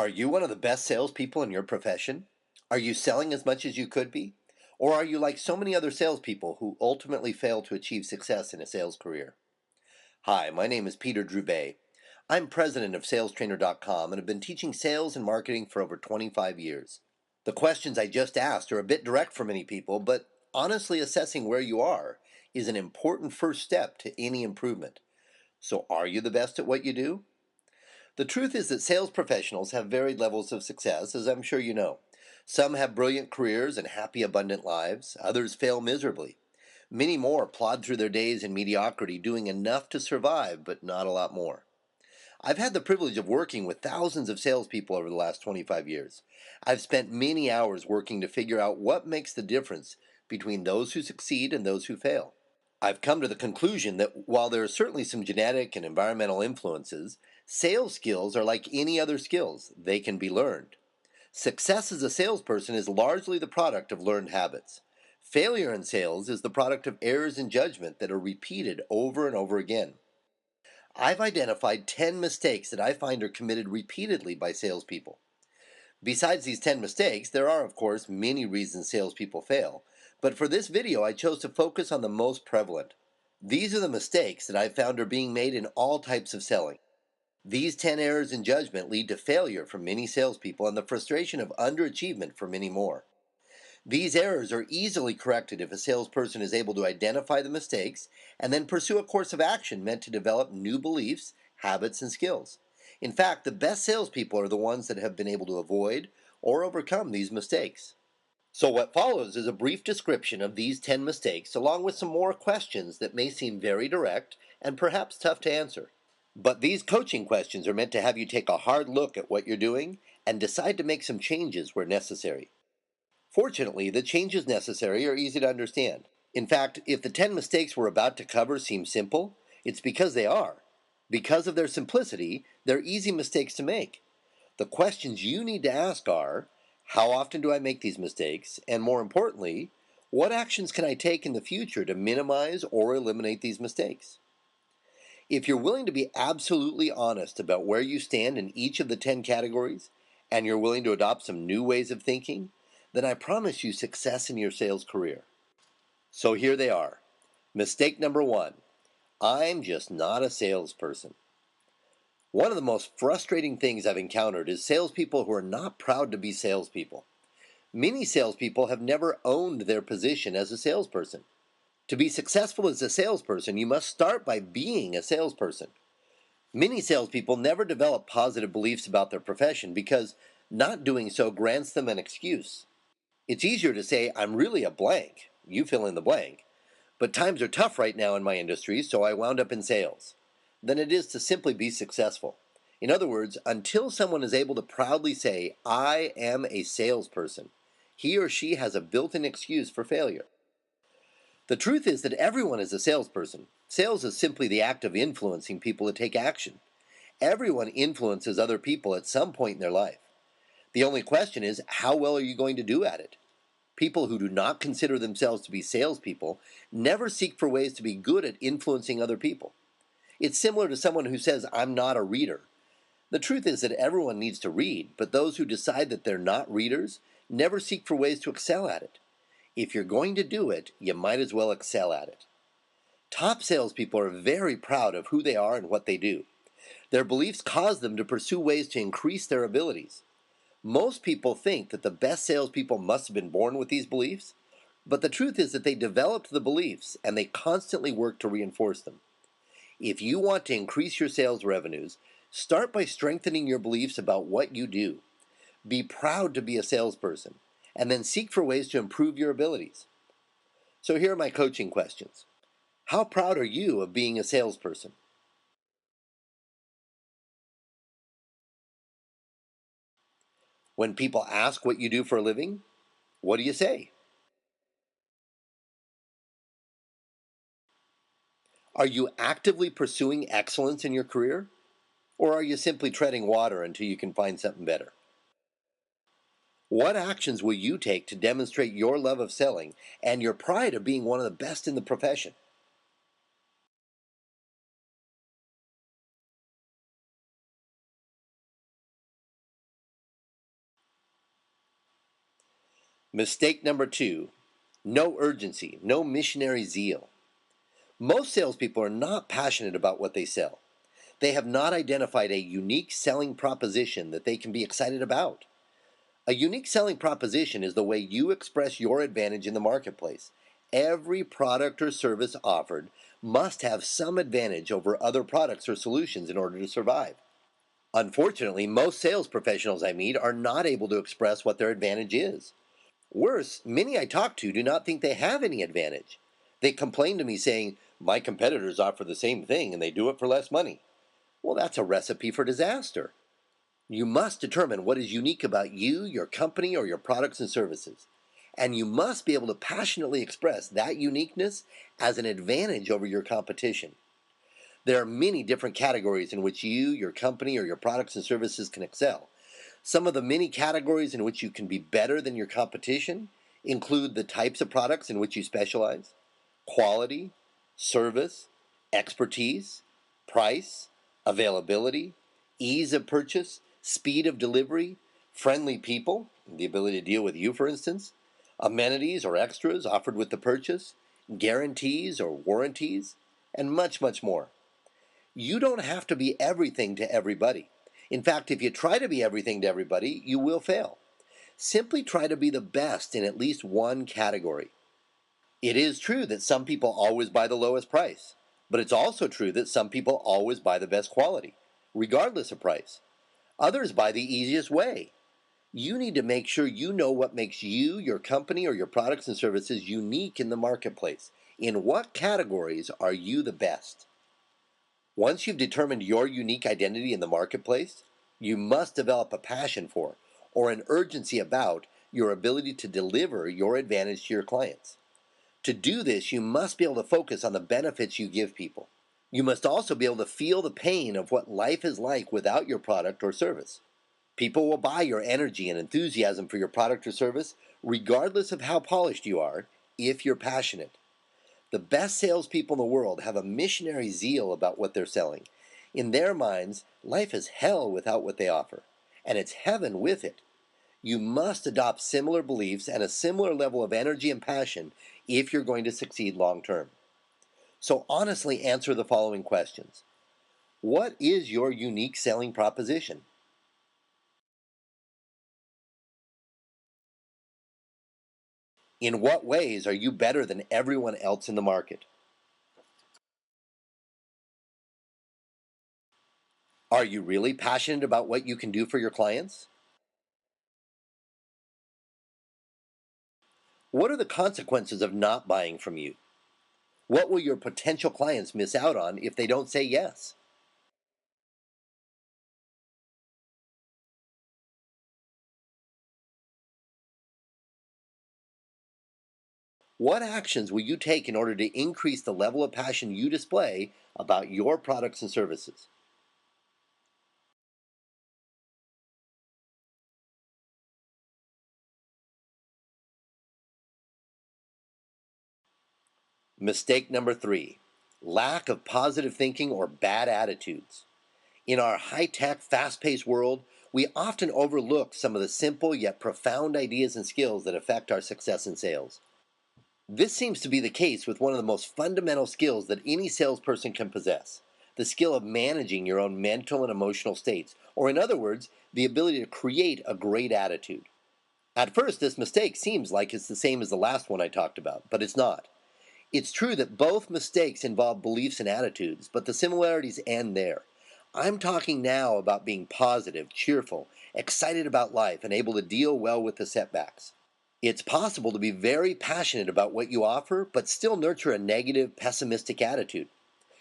Are you one of the best salespeople in your profession? Are you selling as much as you could be? Or are you like so many other salespeople who ultimately fail to achieve success in a sales career? Hi, my name is Peter Drube. I'm president of SalesTrainer.com and have been teaching sales and marketing for over 25 years. The questions I just asked are a bit direct for many people, but honestly assessing where you are is an important first step to any improvement. So, are you the best at what you do? The truth is that sales professionals have varied levels of success, as I'm sure you know. Some have brilliant careers and happy, abundant lives. Others fail miserably. Many more plod through their days in mediocrity, doing enough to survive, but not a lot more. I've had the privilege of working with thousands of salespeople over the last 25 years. I've spent many hours working to figure out what makes the difference between those who succeed and those who fail. I've come to the conclusion that while there are certainly some genetic and environmental influences, sales skills are like any other skills. They can be learned. Success as a salesperson is largely the product of learned habits. Failure in sales is the product of errors in judgment that are repeated over and over again. I've identified 10 mistakes that I find are committed repeatedly by salespeople. Besides these 10 mistakes, there are, of course, many reasons salespeople fail, but for this video I chose to focus on the most prevalent. These are the mistakes that I've found are being made in all types of selling. These 10 errors in judgment lead to failure for many salespeople and the frustration of underachievement for many more. These errors are easily corrected if a salesperson is able to identify the mistakes and then pursue a course of action meant to develop new beliefs, habits, and skills. In fact, the best salespeople are the ones that have been able to avoid or overcome these mistakes. So, what follows is a brief description of these 10 mistakes, along with some more questions that may seem very direct and perhaps tough to answer. But these coaching questions are meant to have you take a hard look at what you're doing and decide to make some changes where necessary. Fortunately, the changes necessary are easy to understand. In fact, if the 10 mistakes we're about to cover seem simple, it's because they are. Because of their simplicity, they're easy mistakes to make. The questions you need to ask are, how often do I make these mistakes? And more importantly, what actions can I take in the future to minimize or eliminate these mistakes? If you're willing to be absolutely honest about where you stand in each of the 10 categories, and you're willing to adopt some new ways of thinking, then I promise you success in your sales career. So here they are. Mistake number one: I'm just not a salesperson. One of the most frustrating things I've encountered is salespeople who are not proud to be salespeople. Many salespeople have never owned their position as a salesperson. To be successful as a salesperson, you must start by being a salesperson. Many salespeople never develop positive beliefs about their profession because not doing so grants them an excuse. It's easier to say, I'm really a blank, you fill in the blank, but times are tough right now in my industry, so I wound up in sales, than it is to simply be successful. In other words, until someone is able to proudly say, I am a salesperson, he or she has a built-in excuse for failure. The truth is that everyone is a salesperson. Sales is simply the act of influencing people to take action. Everyone influences other people at some point in their life. The only question is, how well are you going to do at it? People who do not consider themselves to be salespeople never seek for ways to be good at influencing other people. It's similar to someone who says, I'm not a reader. The truth is that everyone needs to read, but those who decide that they're not readers never seek for ways to excel at it. If you're going to do it, you might as well excel at it. Top salespeople are very proud of who they are and what they do. Their beliefs cause them to pursue ways to increase their abilities. Most people think that the best salespeople must have been born with these beliefs, but the truth is that they developed the beliefs and they constantly work to reinforce them. If you want to increase your sales revenues, start by strengthening your beliefs about what you do. Be proud to be a salesperson, and then seek for ways to improve your abilities. So here are my coaching questions. How proud are you of being a salesperson? When people ask what you do for a living, what do you say? Are you actively pursuing excellence in your career? Or are you simply treading water until you can find something better? What actions will you take to demonstrate your love of selling and your pride of being one of the best in the profession? Mistake number 2: no urgency, no missionary zeal. Most salespeople are not passionate about what they sell. They have not identified a unique selling proposition that they can be excited about. A unique selling proposition is the way you express your advantage in the marketplace. Every product or service offered must have some advantage over other products or solutions in order to survive. Unfortunately, most sales professionals I meet are not able to express what their advantage is. Worse, many I talk to do not think they have any advantage. They complain to me saying, "My competitors offer the same thing and they do it for less money." Well, that's a recipe for disaster. You must determine what is unique about you, your company, or your products and services. And you must be able to passionately express that uniqueness as an advantage over your competition. There are many different categories in which you, your company, or your products and services can excel. Some of the many categories in which you can be better than your competition include the types of products in which you specialize, quality, service, expertise, price, availability, ease of purchase, speed of delivery, friendly people, the ability to deal with you, for instance, amenities or extras offered with the purchase, guarantees or warranties, and much, much more. You don't have to be everything to everybody. In fact, if you try to be everything to everybody, you will fail. Simply try to be the best in at least one category. It is true that some people always buy the lowest price, but it's also true that some people always buy the best quality, regardless of price. Others buy the easiest way. You need to make sure you know what makes you, your company, or your products and services unique in the marketplace. In what categories are you the best? Once you've determined your unique identity in the marketplace, you must develop a passion for, or an urgency about, your ability to deliver your advantage to your clients. To do this, you must be able to focus on the benefits you give people. You must also be able to feel the pain of what life is like without your product or service. People will buy your energy and enthusiasm for your product or service, regardless of how polished you are, if you're passionate. The best salespeople in the world have a missionary zeal about what they're selling. In their minds, life is hell without what they offer, and it's heaven with it. You must adopt similar beliefs and a similar level of energy and passion if you're going to succeed long term. So honestly answer the following questions. What is your unique selling proposition? In what ways are you better than everyone else in the market? Are you really passionate about what you can do for your clients? What are the consequences of not buying from you? What will your potential clients miss out on if they don't say yes? What actions will you take in order to increase the level of passion you display about your products and services? Mistake number 3: lack of positive thinking or bad attitudes. In our high tech, fast paced world, we often overlook some of the simple yet profound ideas and skills that affect our success in sales. This seems to be the case with one of the most fundamental skills that any salesperson can possess: the skill of managing your own mental and emotional states, or in other words, the ability to create a great attitude. At first, this mistake seems like it's the same as the last one I talked about, but it's not. It's true that both mistakes involve beliefs and attitudes, but the similarities end there. I'm talking now about being positive, cheerful, excited about life, and able to deal well with the setbacks. It's possible to be very passionate about what you offer, but still nurture a negative, pessimistic attitude.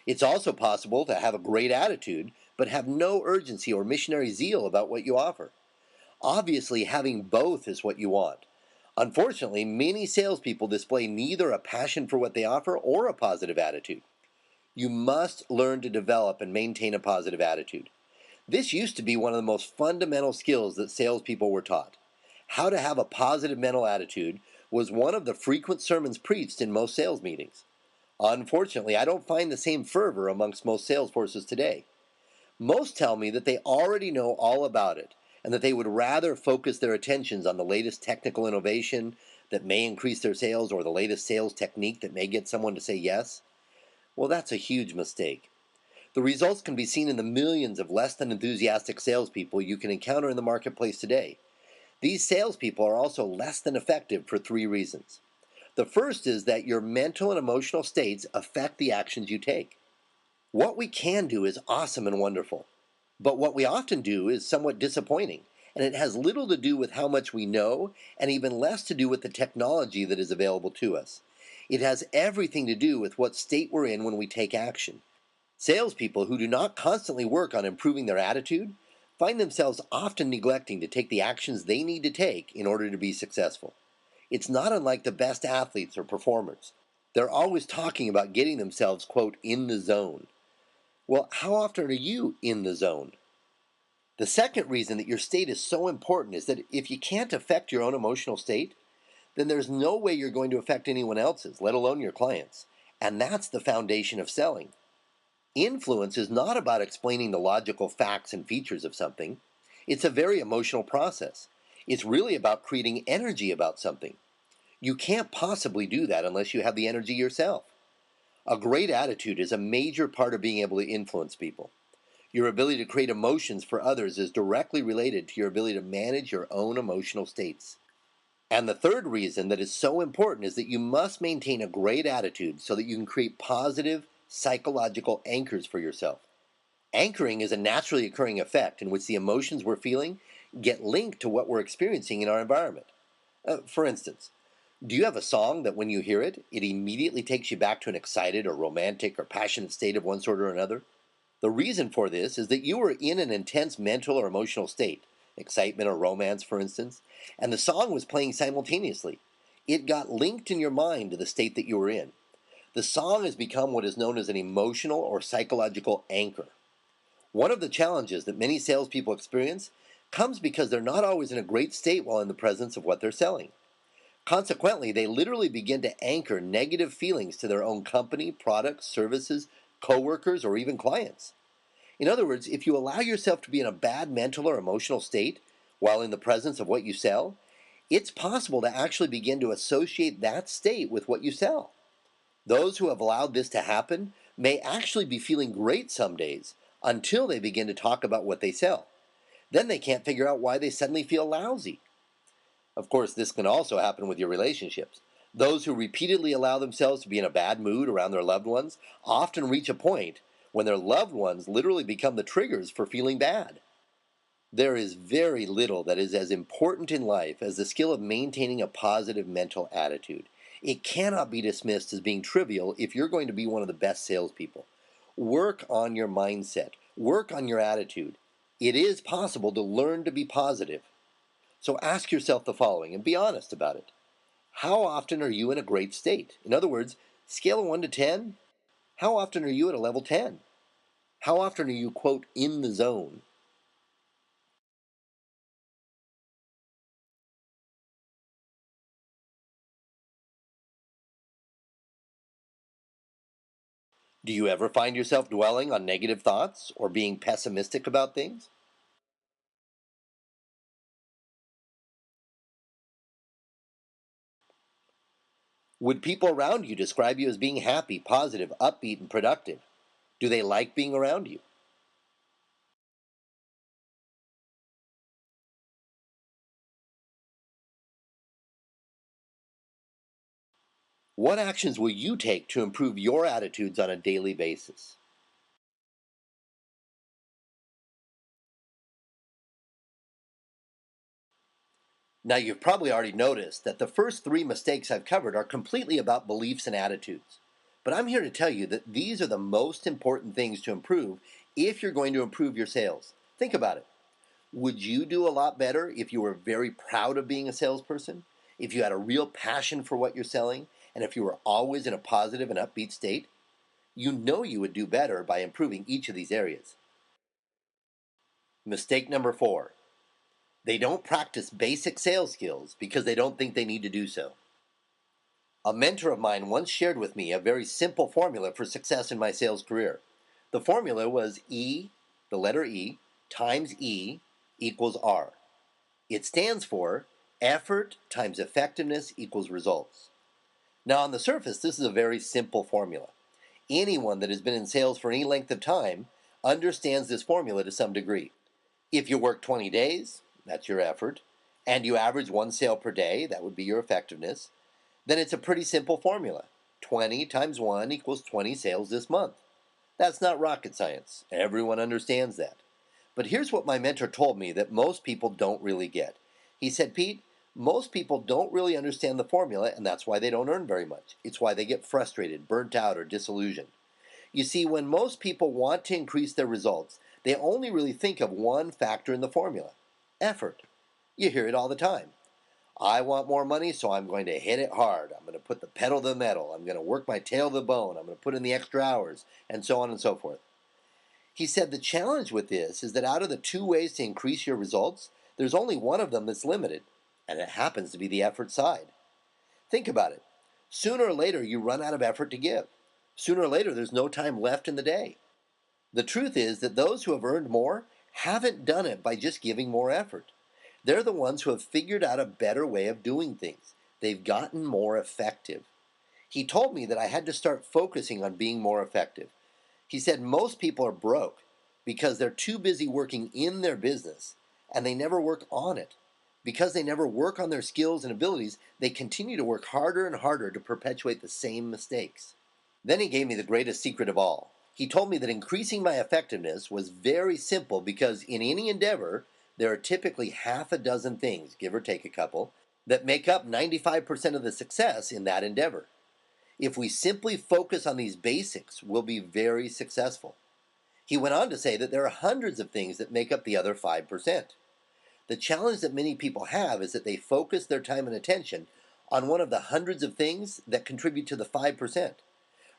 It's also possible to have a great attitude, but have no urgency or missionary zeal about what you offer. Obviously, having both is what you want. Unfortunately, many salespeople display neither a passion for what they offer or a positive attitude. You must learn to develop and maintain a positive attitude. This used to be one of the most fundamental skills that salespeople were taught. How to have a positive mental attitude was one of the frequent sermons preached in most sales meetings. Unfortunately, I don't find the same fervor amongst most sales forces today. Most tell me that they already know all about it, and that they would rather focus their attentions on the latest technical innovation that may increase their sales or the latest sales technique that may get someone to say yes, well, that's a huge mistake. The results can be seen in the millions of less than enthusiastic salespeople you can encounter in the marketplace today. These salespeople are also less than effective for three reasons. The first is that your mental and emotional states affect the actions you take. What we can do is awesome and wonderful, but what we often do is somewhat disappointing, and it has little to do with how much we know and even less to do with the technology that is available to us. It has everything to do with what state we're in when we take action. Salespeople who do not constantly work on improving their attitude find themselves often neglecting to take the actions they need to take in order to be successful. It's not unlike the best athletes or performers. They're always talking about getting themselves, quote, in the zone. Well, how often are you in the zone? The second reason that your state is so important is that if you can't affect your own emotional state, then there's no way you're going to affect anyone else's, let alone your clients. And that's the foundation of selling. Influence is not about explaining the logical facts and features of something. It's a very emotional process. It's really about creating energy about something. You can't possibly do that unless you have the energy yourself. A great attitude is a major part of being able to influence people. Your ability to create emotions for others is directly related to your ability to manage your own emotional states. And the third reason that is so important is that you must maintain a great attitude so that you can create positive psychological anchors for yourself. Anchoring is a naturally occurring effect in which the emotions we're feeling get linked to what we're experiencing in our environment. For instance, do you have a song that when you hear it, it immediately takes you back to an excited or romantic or passionate state of one sort or another? The reason for this is that you were in an intense mental or emotional state, excitement or romance, for instance, and the song was playing simultaneously. It got linked in your mind to the state that you were in. The song has become what is known as an emotional or psychological anchor. One of the challenges that many salespeople experience comes because they're not always in a great state while in the presence of what they're selling. Consequently, they literally begin to anchor negative feelings to their own company, products, services, coworkers, or even clients. In other words, if you allow yourself to be in a bad mental or emotional state while in the presence of what you sell, it's possible to actually begin to associate that state with what you sell. Those who have allowed this to happen may actually be feeling great some days until they begin to talk about what they sell. Then they can't figure out why they suddenly feel lousy. Of course, this can also happen with your relationships. Those who repeatedly allow themselves to be in a bad mood around their loved ones often reach a point when their loved ones literally become the triggers for feeling bad. There is very little that is as important in life as the skill of maintaining a positive mental attitude. It cannot be dismissed as being trivial if you're going to be one of the best salespeople. Work on your mindset, work on your attitude. It is possible to learn to be positive. So ask yourself the following and be honest about it. How often are you in a great state? In other words, scale of 1 to 10, how often are you at a level 10? How often are you, quote, in the zone? Do you ever find yourself dwelling on negative thoughts or being pessimistic about things? Would people around you describe you as being happy, positive, upbeat, and productive? Do they like being around you? What actions will you take to improve your attitudes on a daily basis? Now, you've probably already noticed that the first three mistakes I've covered are completely about beliefs and attitudes. But I'm here to tell you that these are the most important things to improve if you're going to improve your sales. Think about it. Would you do a lot better if you were very proud of being a salesperson? If you had a real passion for what you're selling? And if you were always in a positive and upbeat state? You know you would do better by improving each of these areas. Mistake number four: they don't practice basic sales skills because they don't think they need to do so. A mentor of mine once shared with me a very simple formula for success in my sales career. The formula was E, the letter E, times E, equals R. It stands for effort times effectiveness equals results. Now, on the surface, this is a very simple formula. Anyone that has been in sales for any length of time understands this formula to some degree. If you work 20 days, that's your effort, and you average one sale per day, that would be your effectiveness, then it's a pretty simple formula. 20 times 1 equals 20 sales this month. That's not rocket science. Everyone understands that. But here's what my mentor told me that most people don't really get. He said, Pete, most people don't really understand the formula, and that's why they don't earn very much. It's why they get frustrated, burnt out, or disillusioned. You see, when most people want to increase their results, they only really think of one factor in the formula: effort. You hear it all the time. I want more money, so I'm going to hit it hard. I'm going to put the pedal to the metal. I'm going to work my tail to the bone. I'm going to put in the extra hours, and so on and so forth. He said the challenge with this is that out of the two ways to increase your results, there's only one of them that's limited, and it happens to be the effort side. Think about it. Sooner or later, you run out of effort to give. Sooner or later, there's no time left in the day. The truth is that those who have earned more haven't done it by just giving more effort. They're the ones who have figured out a better way of doing things. They've gotten more effective. He told me that I had to start focusing on being more effective. He said most people are broke because they're too busy working in their business and they never work on it. Because they never work on their skills and abilities, they continue to work harder and harder to perpetuate the same mistakes. Then he gave me the greatest secret of all. He told me that increasing my effectiveness was very simple because in any endeavor, there are typically half a dozen things, give or take a couple, that make up 95% of the success in that endeavor. If we simply focus on these basics, we'll be very successful. He went on to say that there are hundreds of things that make up the other 5%. The challenge that many people have is that they focus their time and attention on one of the hundreds of things that contribute to the 5%,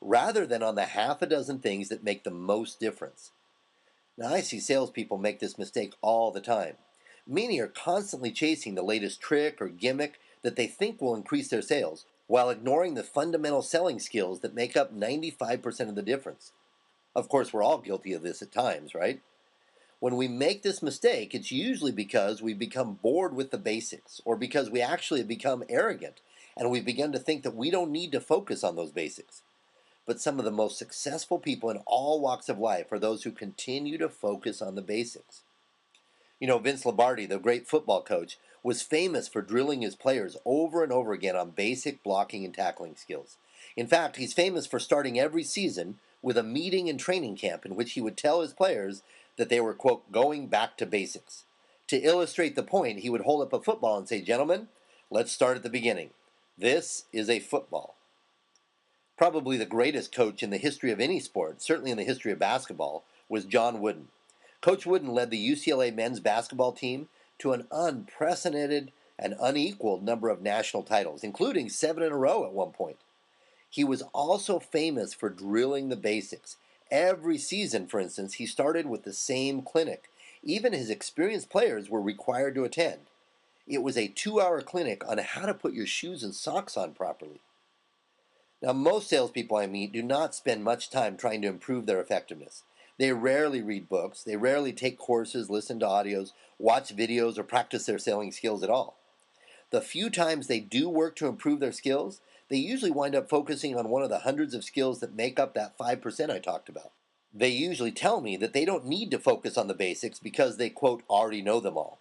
rather than on the half a dozen things that make the most difference. Now, I see salespeople make this mistake all the time. Many are constantly chasing the latest trick or gimmick that they think will increase their sales, while ignoring the fundamental selling skills that make up 95% of the difference. Of course, we're all guilty of this at times, right? When we make this mistake, it's usually because we become bored with the basics, or because we actually have become arrogant and we've begun to think that we don't need to focus on those basics. But some of the most successful people in all walks of life are those who continue to focus on the basics. You know, Vince Lombardi, the great football coach, was famous for drilling his players over and over again on basic blocking and tackling skills. In fact, he's famous for starting every season with a meeting in training camp in which he would tell his players that they were, quote, going back to basics. To illustrate the point, he would hold up a football and say, Gentlemen, let's start at the beginning. This is a football. Probably the greatest coach in the history of any sport, certainly in the history of basketball, was John Wooden. Coach Wooden led the UCLA men's basketball team to an unprecedented and unequaled number of national titles, including 7 in a row at one point. He was also famous for drilling the basics. Every season, for instance, he started with the same clinic. Even his experienced players were required to attend. It was a 2-hour clinic on how to put your shoes and socks on properly. Now, most salespeople I meet do not spend much time trying to improve their effectiveness. They rarely read books, they rarely take courses, listen to audios, watch videos, or practice their selling skills at all. The few times they do work to improve their skills, they usually wind up focusing on one of the hundreds of skills that make up that 5% I talked about. They usually tell me that they don't need to focus on the basics because they, quote, already know them all.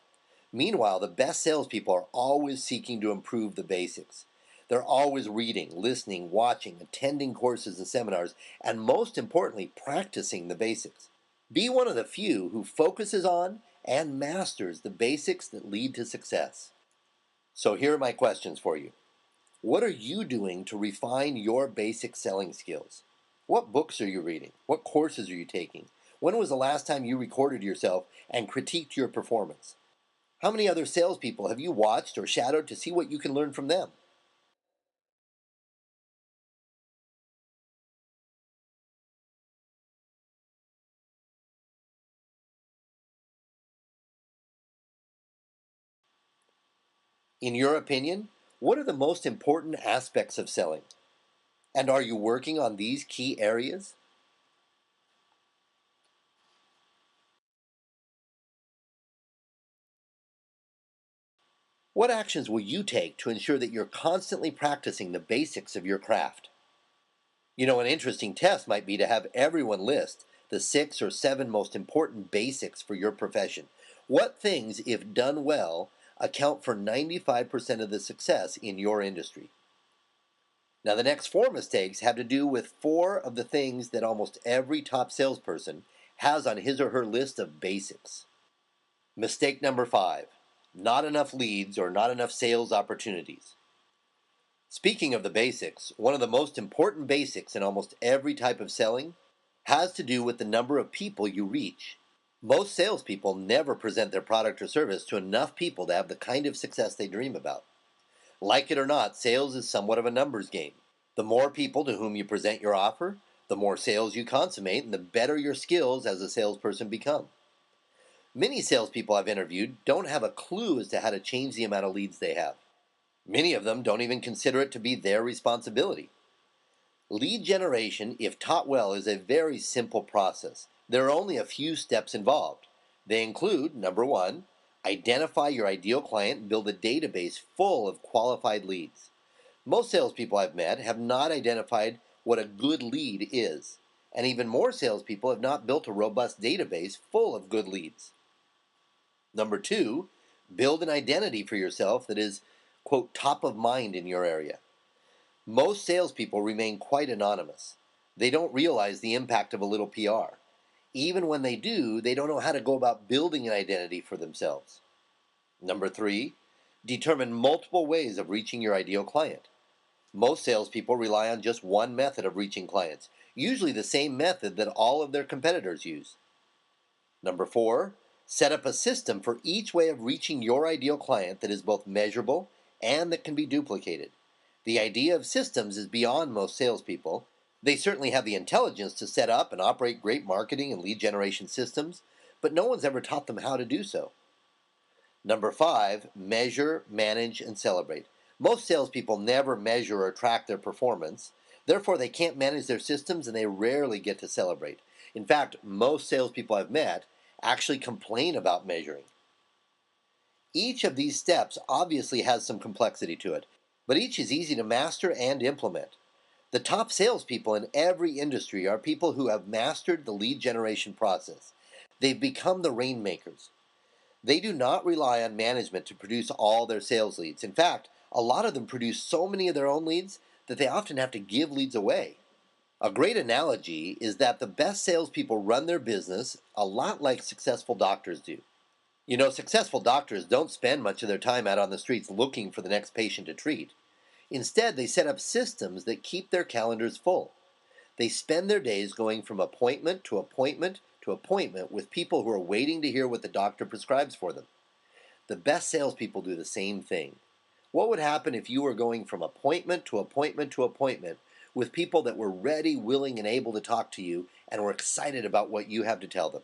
Meanwhile, the best salespeople are always seeking to improve the basics. They're always reading, listening, watching, attending courses and seminars, and most importantly, practicing the basics. Be one of the few who focuses on and masters the basics that lead to success. So here are my questions for you. What are you doing to refine your basic selling skills? What books are you reading? What courses are you taking? When was the last time you recorded yourself and critiqued your performance? How many other salespeople have you watched or shadowed to see what you can learn from them? In your opinion, what are the most important aspects of selling? And are you working on these key areas? What actions will you take to ensure that you're constantly practicing the basics of your craft? An interesting test might be to have everyone list the 6 or 7 most important basics for your profession. What things, if done well, account for 95% of the success in your industry? Now, the next 4 mistakes have to do with 4 of the things that almost every top salesperson has on his or her list of basics. Mistake number 5: not enough leads or not enough sales opportunities. Speaking of the basics, one of the most important basics in almost every type of selling has to do with the number of people you reach. Most salespeople never present their product or service to enough people to have the kind of success they dream about. Like it or not, sales is somewhat of a numbers game. The more people to whom you present your offer, the more sales you consummate, and the better your skills as a salesperson become. Many salespeople I've interviewed don't have a clue as to how to change the amount of leads they have. Many of them don't even consider it to be their responsibility. Lead generation, if taught well, is a very simple process. There are only a few steps involved. They include: number 1, identify your ideal client and build a database full of qualified leads. Most salespeople I've met have not identified what a good lead is, and even more salespeople have not built a robust database full of good leads. Number 2, build an identity for yourself that is, quote, top of mind in your area. Most salespeople remain quite anonymous. They don't realize the impact of a little PR. Even when they do, they don't know how to go about building an identity for themselves. Number 3, determine multiple ways of reaching your ideal client. Most salespeople rely on just one method of reaching clients, usually the same method that all of their competitors use. Number 4, set up a system for each way of reaching your ideal client that is both measurable and that can be duplicated. The idea of systems is beyond most salespeople. They certainly have the intelligence to set up and operate great marketing and lead generation systems, but no one's ever taught them how to do so. Number 5, measure, manage, and celebrate. Most salespeople never measure or track their performance. Therefore, they can't manage their systems and they rarely get to celebrate. In fact, most salespeople I've met actually complain about measuring. Each of these steps obviously has some complexity to it, but each is easy to master and implement. The top salespeople in every industry are people who have mastered the lead generation process. They've become the rainmakers. They do not rely on management to produce all their sales leads. In fact, a lot of them produce so many of their own leads that they often have to give leads away. A great analogy is that the best salespeople run their business a lot like successful doctors do. Successful doctors don't spend much of their time out on the streets looking for the next patient to treat. Instead, they set up systems that keep their calendars full. They spend their days going from appointment to appointment to appointment with people who are waiting to hear what the doctor prescribes for them. The best salespeople do the same thing. What would happen if you were going from appointment to appointment to appointment with people that were ready, willing, and able to talk to you and were excited about what you have to tell them?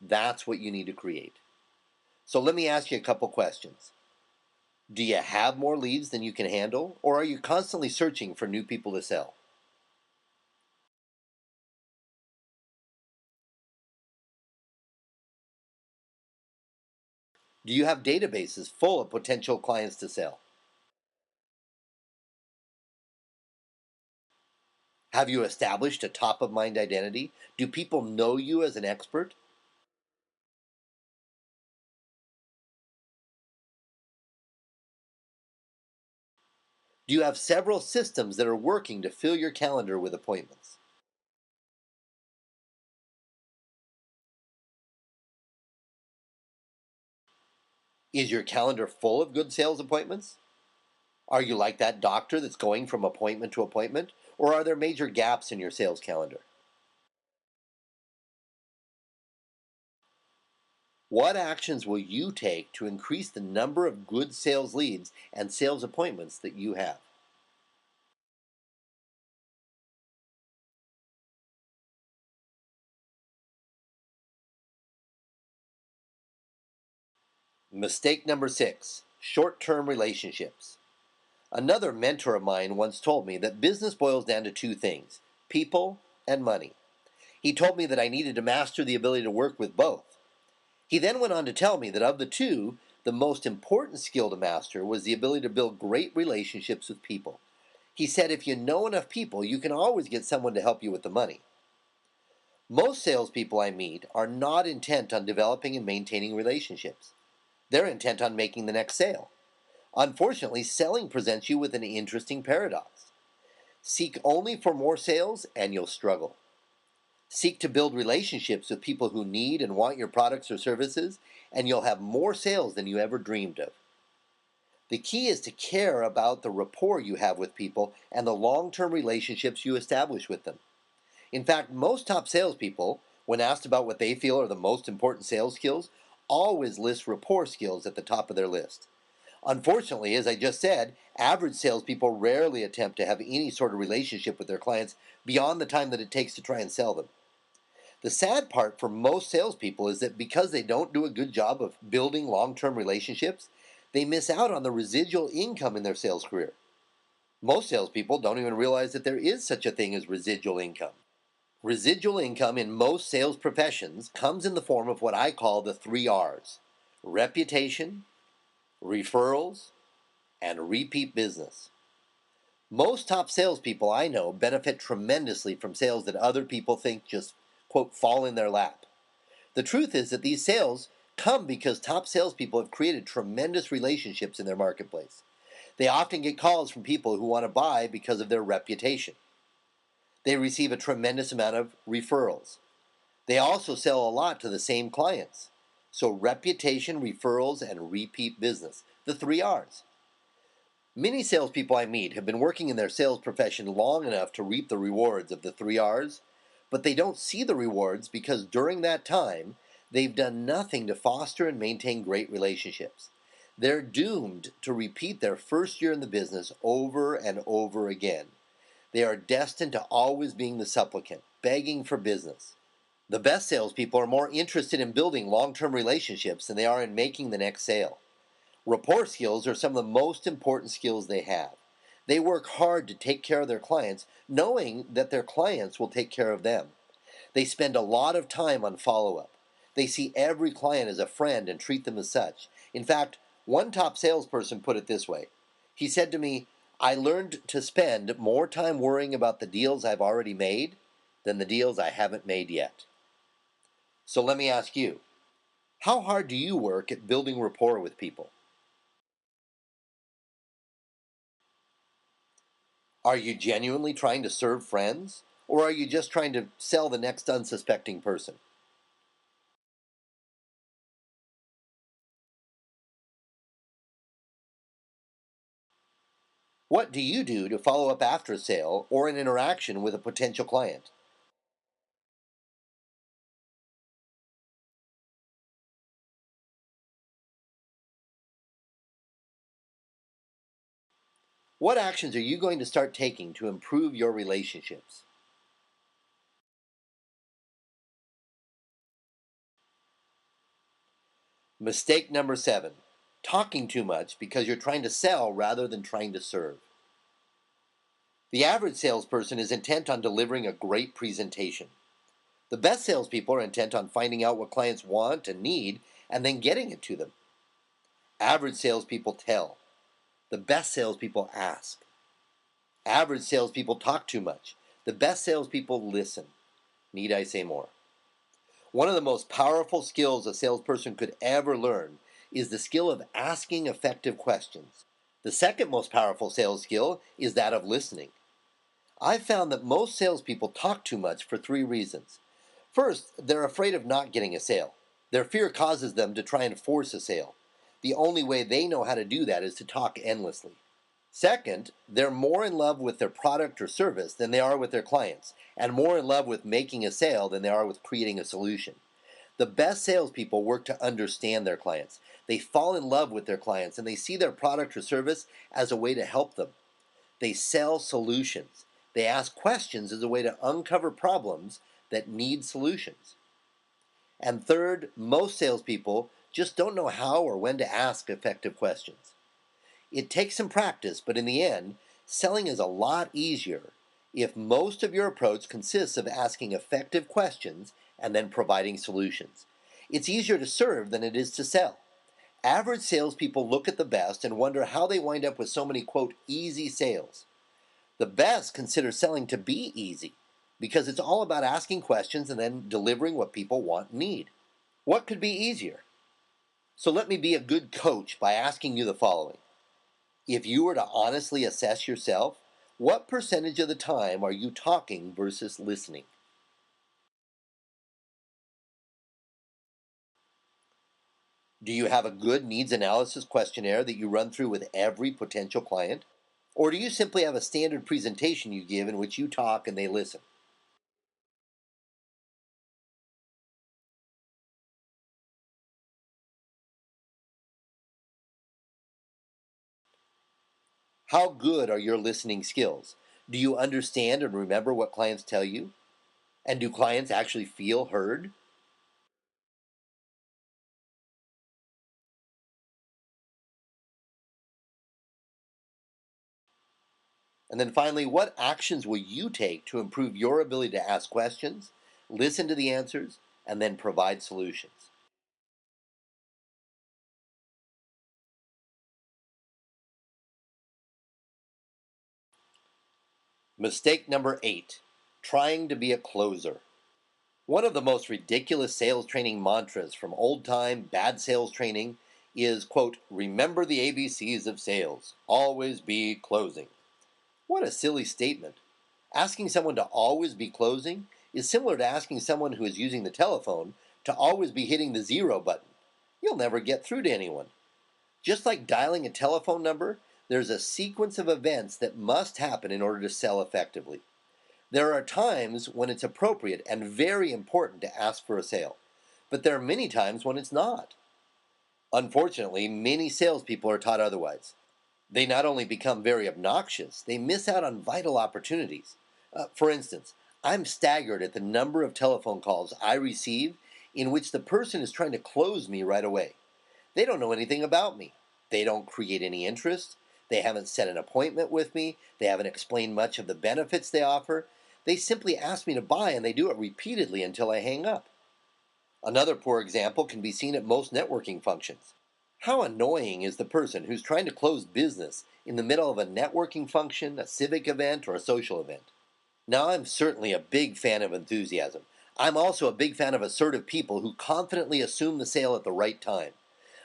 That's what you need to create. So let me ask you a couple questions. Do you have more leads than you can handle, or are you constantly searching for new people to sell? Do you have databases full of potential clients to sell? Have you established a top of mind identity? Do people know you as an expert? Do you have several systems that are working to fill your calendar with appointments? Is your calendar full of good sales appointments? Are you like that doctor that's going from appointment to appointment? Or are there major gaps in your sales calendar? What actions will you take to increase the number of good sales leads and sales appointments that you have? Mistake number 6: short term relationships. Another mentor of mine once told me that business boils down to 2 things: people and money. He told me that I needed to master the ability to work with both. He then went on to tell me that of the two, the most important skill to master was the ability to build great relationships with people. He said if you know enough people, you can always get someone to help you with the money. Most salespeople I meet are not intent on developing and maintaining relationships. They're intent on making the next sale. Unfortunately, selling presents you with an interesting paradox. Seek only for more sales and you'll struggle. Seek to build relationships with people who need and want your products or services, and you'll have more sales than you ever dreamed of. The key is to care about the rapport you have with people and the long-term relationships you establish with them. In fact, most top salespeople, when asked about what they feel are the most important sales skills, always list rapport skills at the top of their list. Unfortunately, as I just said, average salespeople rarely attempt to have any sort of relationship with their clients beyond the time that it takes to try and sell them. The sad part for most salespeople is that because they don't do a good job of building long-term relationships, they miss out on the residual income in their sales career. Most salespeople don't even realize that there is such a thing as residual income. Residual income in most sales professions comes in the form of what I call the 3 R's: reputation, referrals, and repeat business. Most top salespeople I know benefit tremendously from sales that other people think just, quote, fall in their lap. The truth is that these sales come because top salespeople have created tremendous relationships in their marketplace. They often get calls from people who want to buy because of their reputation. They receive a tremendous amount of referrals. They also sell a lot to the same clients. So reputation, referrals, and repeat business, the 3 R's. Many salespeople I meet have been working in their sales profession long enough to reap the rewards of the 3 R's, but they don't see the rewards because during that time, they've done nothing to foster and maintain great relationships. They're doomed to repeat their first year in the business over and over again. They are destined to always being the supplicant, begging for business. The best salespeople are more interested in building long-term relationships than they are in making the next sale. Rapport skills are some of the most important skills they have. They work hard to take care of their clients, knowing that their clients will take care of them. They spend a lot of time on follow-up. They see every client as a friend and treat them as such. In fact, one top salesperson put it this way. He said to me, "I learned to spend more time worrying about the deals I've already made than the deals I haven't made yet." So let me ask you, how hard do you work at building rapport with people? Are you genuinely trying to serve friends? Or are you just trying to sell the next unsuspecting person? What do you do to follow up after a sale or an interaction with a potential client? What actions are you going to start taking to improve your relationships? Mistake number 7: talking too much because you're trying to sell rather than trying to serve. The average salesperson is intent on delivering a great presentation. The best salespeople are intent on finding out what clients want and need and then getting it to them. Average salespeople tell. The best salespeople ask. Average salespeople talk too much. The best salespeople listen. Need I say more? One of the most powerful skills a salesperson could ever learn is the skill of asking effective questions. The second most powerful sales skill is that of listening. I've found that most salespeople talk too much for 3 reasons. First, they're afraid of not getting a sale. Their fear causes them to try and force a sale. The only way they know how to do that is to talk endlessly. Second, they're more in love with their product or service than they are with their clients, and more in love with making a sale than they are with creating a solution. The best salespeople work to understand their clients. They fall in love with their clients and they see their product or service as a way to help them. They sell solutions. They ask questions as a way to uncover problems that need solutions. And third, most salespeople just don't know how or when to ask effective questions. It takes some practice, but in the end, selling is a lot easier if most of your approach consists of asking effective questions and then providing solutions. It's easier to serve than it is to sell. Average salespeople look at the best and wonder how they wind up with so many, quote, easy sales. The best consider selling to be easy because it's all about asking questions and then delivering what people want and need. What could be easier? So let me be a good coach by asking you the following. If you were to honestly assess yourself, what percentage of the time are you talking versus listening? Do you have a good needs analysis questionnaire that you run through with every potential client? Or do you simply have a standard presentation you give in which you talk and they listen? How good are your listening skills? Do you understand and remember what clients tell you? And do clients actually feel heard? And then finally, what actions will you take to improve your ability to ask questions, listen to the answers, and then provide solutions? Mistake number 8, trying to be a closer. One of the most ridiculous sales training mantras from old time bad sales training is, quote, remember the ABCs of sales, always be closing. What a silly statement. Asking someone to always be closing is similar to asking someone who is using the telephone to always be hitting the zero button. You'll never get through to anyone. Just like dialing a telephone number, there's a sequence of events that must happen in order to sell effectively. There are times when it's appropriate and very important to ask for a sale, but there are many times when it's not. Unfortunately, many salespeople are taught otherwise. They not only become very obnoxious, they miss out on vital opportunities. For instance, I'm staggered at the number of telephone calls I receive in which the person is trying to close me right away. They don't know anything about me. They don't create any interest. They haven't set an appointment with me. They haven't explained much of the benefits they offer. They simply ask me to buy, and they do it repeatedly until I hang up. Another poor example can be seen at most networking functions. How annoying is the person who's trying to close business in the middle of a networking function, a civic event, or a social event? Now, I'm certainly a big fan of enthusiasm. I'm also a big fan of assertive people who confidently assume the sale at the right time.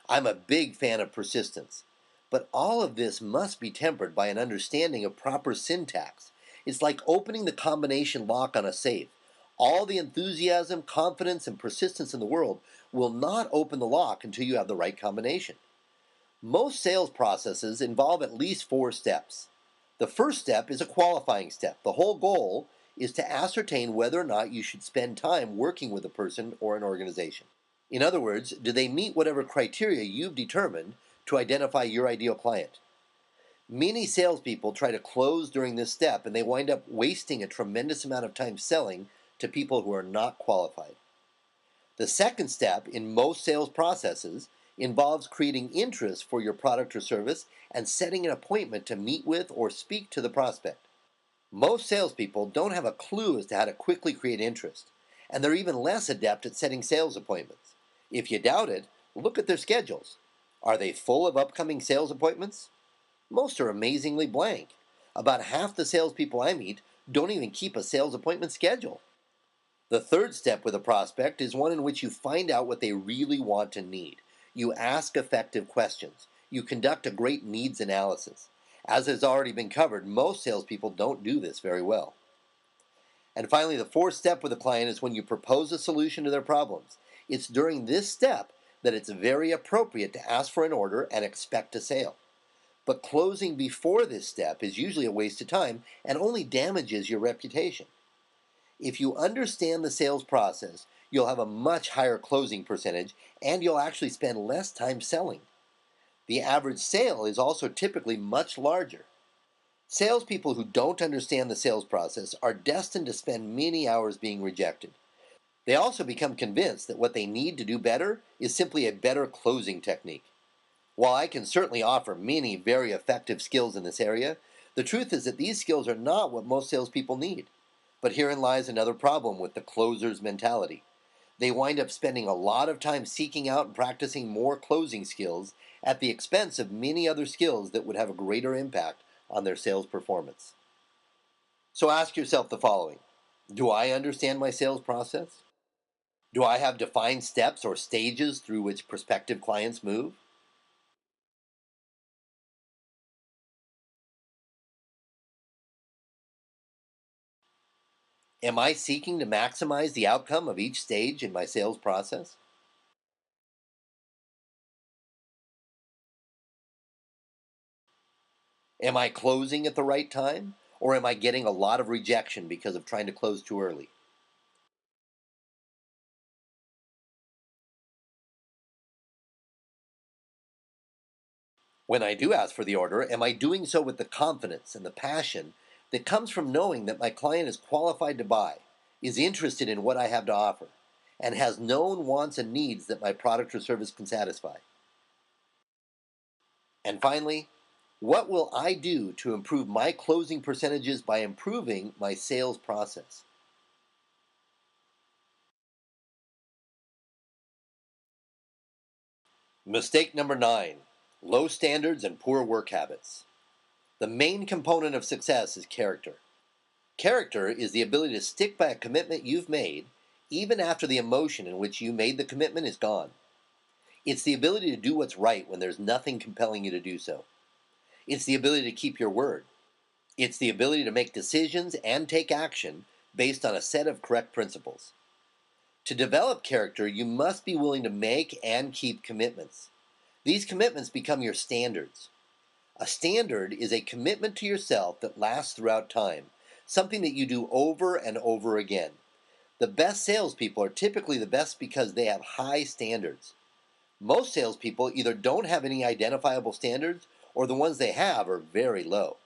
I'm a big fan of persistence. But all of this must be tempered by an understanding of proper syntax. It's like opening the combination lock on a safe. All the enthusiasm, confidence, and persistence in the world will not open the lock until you have the right combination. Most sales processes involve at least 4 steps. The first step is a qualifying step. The whole goal is to ascertain whether or not you should spend time working with a person or an organization. In other words, do they meet whatever criteria you've determined to identify your ideal client? Many salespeople try to close during this step and they wind up wasting a tremendous amount of time selling to people who are not qualified. The second step in most sales processes involves creating interest for your product or service and setting an appointment to meet with or speak to the prospect. Most salespeople don't have a clue as to how to quickly create interest, and they're even less adept at setting sales appointments. If you doubt it, look at their schedules. Are they full of upcoming sales appointments? Most are amazingly blank. About half the salespeople I meet don't even keep a sales appointment schedule. The third step with a prospect is one in which you find out what they really want and need. You ask effective questions. You conduct a great needs analysis. As has already been covered, most salespeople don't do this very well. And finally, the fourth step with a client is when you propose a solution to their problems. It's during this step that it's very appropriate to ask for an order and expect a sale. But closing before this step is usually a waste of time and only damages your reputation. If you understand the sales process, you'll have a much higher closing percentage and you'll actually spend less time selling. The average sale is also typically much larger. Salespeople who don't understand the sales process are destined to spend many hours being rejected. They also become convinced that what they need to do better is simply a better closing technique. While I can certainly offer many very effective skills in this area, the truth is that these skills are not what most salespeople need. But herein lies another problem with the closer's mentality. They wind up spending a lot of time seeking out and practicing more closing skills at the expense of many other skills that would have a greater impact on their sales performance. So ask yourself the following: do I understand my sales process? Do I have defined steps or stages through which prospective clients move? Am I seeking to maximize the outcome of each stage in my sales process? Am I closing at the right time? Or am I getting a lot of rejection because of trying to close too early? When I do ask for the order, am I doing so with the confidence and the passion that comes from knowing that my client is qualified to buy, is interested in what I have to offer, and has known wants and needs that my product or service can satisfy? And finally, what will I do to improve my closing percentages by improving my sales process? Mistake number 9: low standards and poor work habits. The main component of success is character. Character is the ability to stick by a commitment you've made, even after the emotion in which you made the commitment is gone. It's the ability to do what's right when there's nothing compelling you to do so. It's the ability to keep your word. It's the ability to make decisions and take action based on a set of correct principles. To develop character, you must be willing to make and keep commitments. These commitments become your standards. A standard is a commitment to yourself that lasts throughout time, something that you do over and over again. The best salespeople are typically the best because they have high standards. Most salespeople either don't have any identifiable standards, or the ones they have are very low.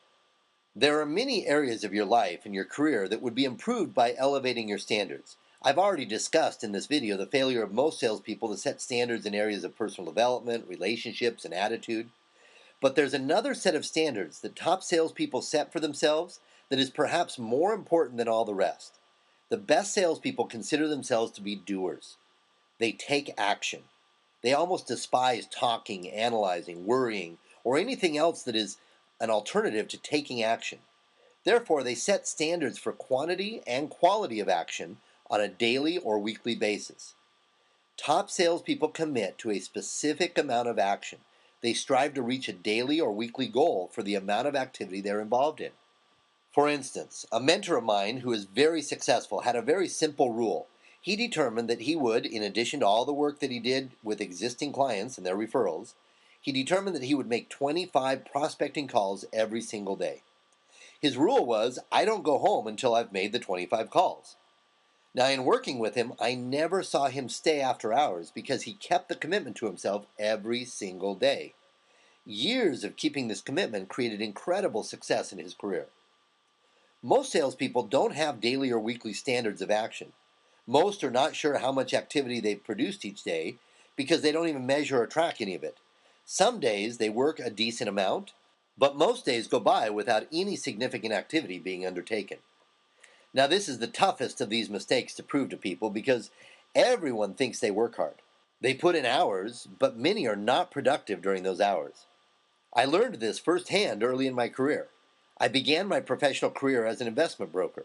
There are many areas of your life and your career that would be improved by elevating your standards. I've already discussed in this video the failure of most salespeople to set standards in areas of personal development, relationships, and attitude. But there's another set of standards that top salespeople set for themselves that is perhaps more important than all the rest. The best salespeople consider themselves to be doers. They take action. They almost despise talking, analyzing, worrying, or anything else that is an alternative to taking action. Therefore, they set standards for quantity and quality of action on a daily or weekly basis. Top salespeople commit to a specific amount of action. They strive to reach a daily or weekly goal for the amount of activity they're involved in. For instance, a mentor of mine who is very successful had a very simple rule. He determined that he would, in addition to all the work that he did with existing clients and their referrals, he determined that he would make 25 prospecting calls every single day. His rule was, I don't go home until I've made the 25 calls. Now, in working with him, I never saw him stay after hours because he kept the commitment to himself every single day. Years of keeping this commitment created incredible success in his career. Most salespeople don't have daily or weekly standards of action. Most are not sure how much activity they've produced each day because they don't even measure or track any of it. Some days they work a decent amount, but most days go by without any significant activity being undertaken. Now, this is the toughest of these mistakes to prove to people because everyone thinks they work hard. They put in hours, but many are not productive during those hours. I learned this firsthand early in my career. I began my professional career as an investment broker.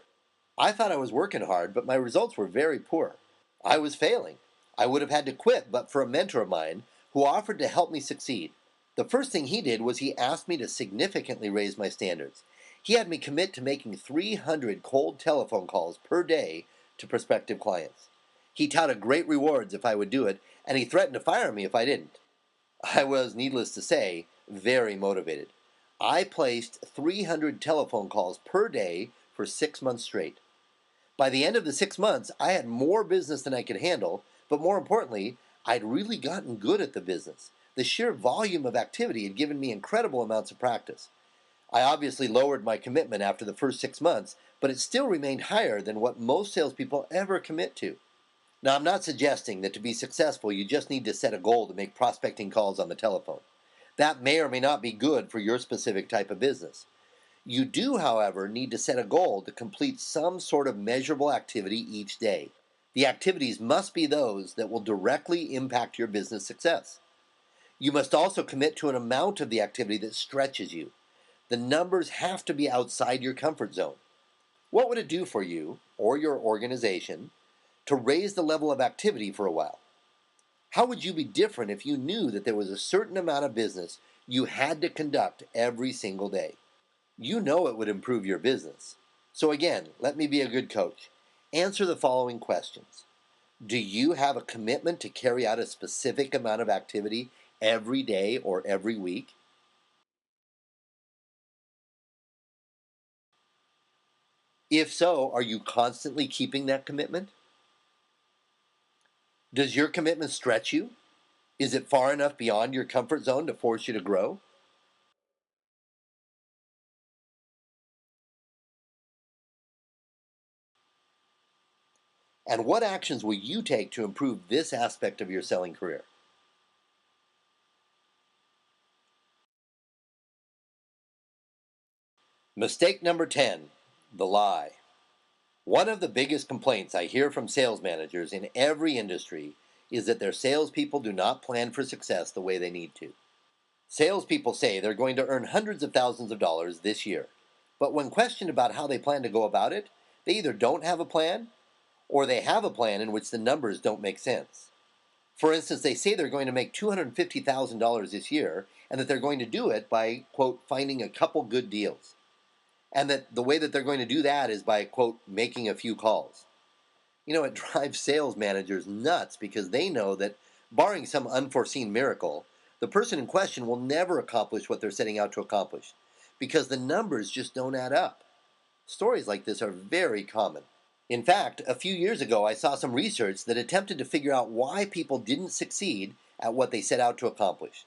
I thought I was working hard, but my results were very poor. I was failing. I would have had to quit but for a mentor of mine who offered to help me succeed. The first thing he did was he asked me to significantly raise my standards. He had me commit to making 300 cold telephone calls per day to prospective clients. He touted great rewards if I would do it, and he threatened to fire me if I didn't. I was, needless to say, very motivated. I placed 300 telephone calls per day for 6 months straight. By the end of the 6 months, I had more business than I could handle, but more importantly, I'd really gotten good at the business. The sheer volume of activity had given me incredible amounts of practice. I obviously lowered my commitment after the first 6 months, but it still remained higher than what most salespeople ever commit to. Now, I'm not suggesting that to be successful, you just need to set a goal to make prospecting calls on the telephone. That may or may not be good for your specific type of business. You do, however, need to set a goal to complete some sort of measurable activity each day. The activities must be those that will directly impact your business success. You must also commit to an amount of the activity that stretches you. The numbers have to be outside your comfort zone. What would it do for you or your organization to raise the level of activity for a while? How would you be different if you knew that there was a certain amount of business you had to conduct every single day? You know it would improve your business. So again, let me be a good coach. Answer the following questions. Do you have a commitment to carry out a specific amount of activity every day or every week? If so, are you constantly keeping that commitment? Does your commitment stretch you? Is it far enough beyond your comfort zone to force you to grow? And what actions will you take to improve this aspect of your selling career? Mistake number 10, the lie. One of the biggest complaints I hear from sales managers in every industry is that their salespeople do not plan for success the way they need to. Salespeople say they're going to earn hundreds of thousands of dollars this year, but when questioned about how they plan to go about it, they either don't have a plan or they have a plan in which the numbers don't make sense. For instance, they say they're going to make $250,000 this year and that they're going to do it by, quote, finding a couple good deals. And that the way that they're going to do that is by, quote, making a few calls. It drives sales managers nuts because they know that, barring some unforeseen miracle, the person in question will never accomplish what they're setting out to accomplish because the numbers just don't add up. Stories like this are very common. In fact, a few years ago, I saw some research that attempted to figure out why people didn't succeed at what they set out to accomplish.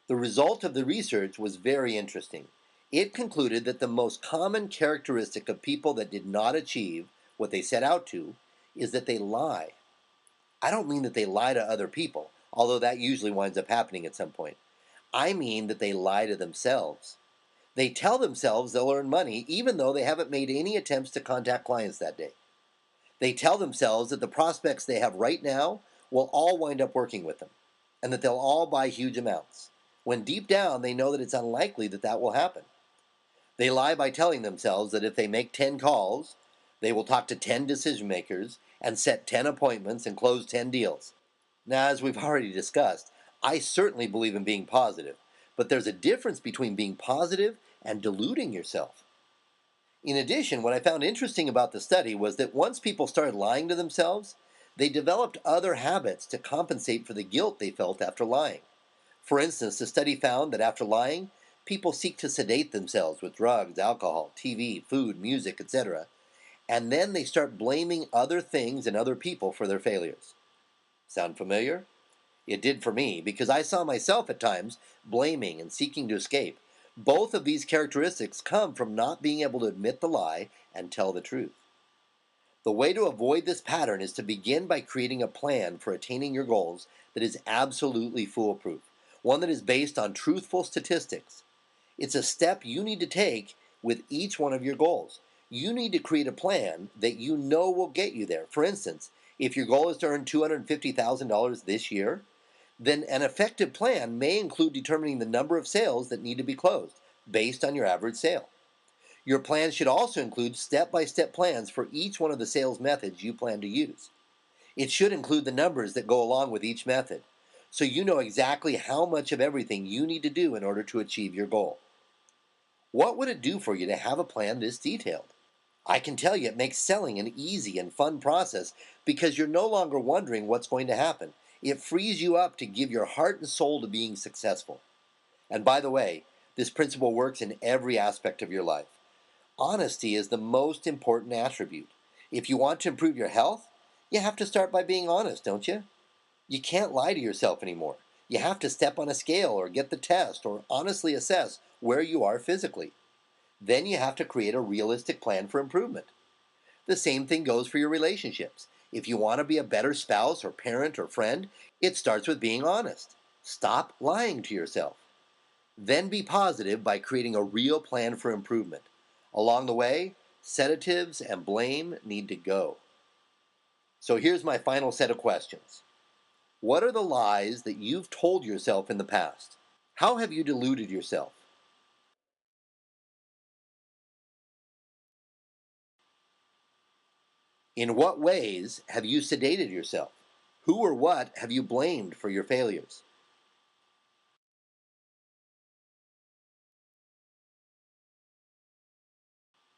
The result of the research was very interesting. It concluded that the most common characteristic of people that did not achieve what they set out to is that they lie. I don't mean that they lie to other people, although that usually winds up happening at some point. I mean that they lie to themselves. They tell themselves they'll earn money even though they haven't made any attempts to contact clients that day. They tell themselves that the prospects they have right now will all wind up working with them and that they'll all buy huge amounts, when deep down they know that it's unlikely that that will happen. They lie by telling themselves that if they make 10 calls, they will talk to 10 decision makers and set 10 appointments and close 10 deals. Now, as we've already discussed, I certainly believe in being positive, but there's a difference between being positive and deluding yourself. In addition, what I found interesting about the study was that once people started lying to themselves, they developed other habits to compensate for the guilt they felt after lying. For instance, the study found that after lying, people seek to sedate themselves with drugs, alcohol, TV, food, music, etc., and then they start blaming other things and other people for their failures. Sound familiar? It did for me, because I saw myself at times blaming and seeking to escape. Both of these characteristics come from not being able to admit the lie and tell the truth. The way to avoid this pattern is to begin by creating a plan for attaining your goals that is absolutely foolproof, one that is based on truthful statistics. It's a step you need to take with each one of your goals. You need to create a plan that you know will get you there. For instance, if your goal is to earn $250,000 this year, then an effective plan may include determining the number of sales that need to be closed based on your average sale. Your plan should also include step-by-step plans for each one of the sales methods you plan to use. It should include the numbers that go along with each method, so you know exactly how much of everything you need to do in order to achieve your goal. What would it do for you to have a plan this detailed? I can tell you it makes selling an easy and fun process because you're no longer wondering what's going to happen. It frees you up to give your heart and soul to being successful. And by the way, this principle works in every aspect of your life. Honesty is the most important attribute. If you want to improve your health, you have to start by being honest, don't you? You can't lie to yourself anymore. You have to step on a scale or get the test or honestly assess where you are physically. Then you have to create a realistic plan for improvement. The same thing goes for your relationships. If you want to be a better spouse or parent or friend, it starts with being honest. Stop lying to yourself. Then be positive by creating a real plan for improvement. Along the way, sedatives and blame need to go. So here's my final set of questions. What are the lies that you've told yourself in the past? How have you deluded yourself? In what ways have you sedated yourself? Who or what have you blamed for your failures?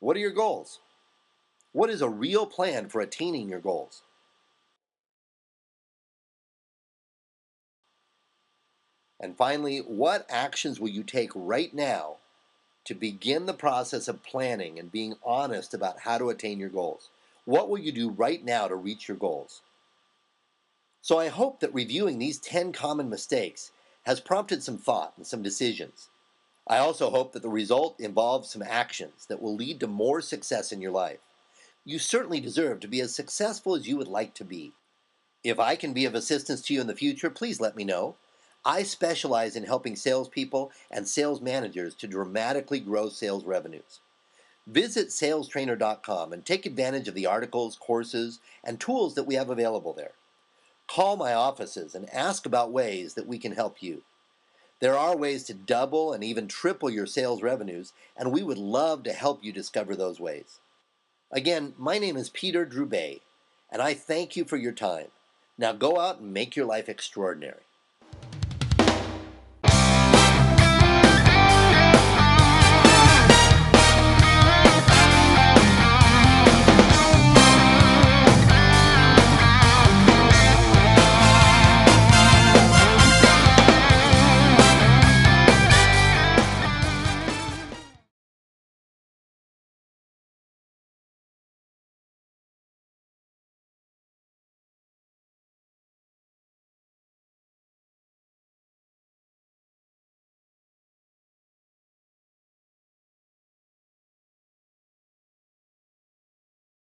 What are your goals? What is a real plan for attaining your goals? And finally, what actions will you take right now to begin the process of planning and being honest about how to attain your goals? What will you do right now to reach your goals? So I hope that reviewing these 10 common mistakes has prompted some thought and some decisions. I also hope that the result involves some actions that will lead to more success in your life. You certainly deserve to be as successful as you would like to be. If I can be of assistance to you in the future, please let me know. I specialize in helping salespeople and sales managers to dramatically grow sales revenues. Visit salestrainer.com and take advantage of the articles, courses, and tools that we have available there. Call my offices and ask about ways that we can help you. There are ways to double and even triple your sales revenues, and we would love to help you discover those ways. Again, my name is Peter Drubay, and I thank you for your time. Now go out and make your life extraordinary.